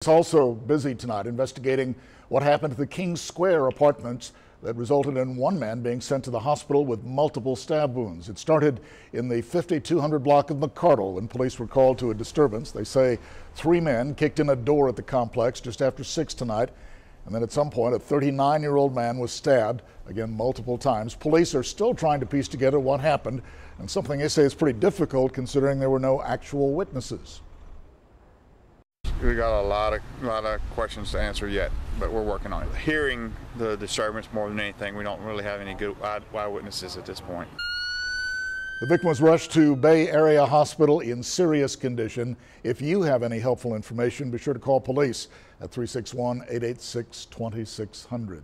It's also busy tonight investigating what happened to the Kings Square apartments that resulted in one man being sent to the hospital with multiple stab wounds. It started in the 5200 block of McCardle when police were called to a disturbance. They say 3 men kicked in a door at the complex just after 6 tonight. And then at some point, a 39-year-old man was stabbed, again, multiple times. Police are still trying to piece together what happened, and something they say is pretty difficult considering there were no actual witnesses. We got a lot of questions to answer yet, but we're working on it. Hearing the disturbance more than anything, we don't really have any good eyewitnesses at this point. The victim was rushed to Bay Area Hospital in serious condition. If you have any helpful information, be sure to call police at 361-886-2600.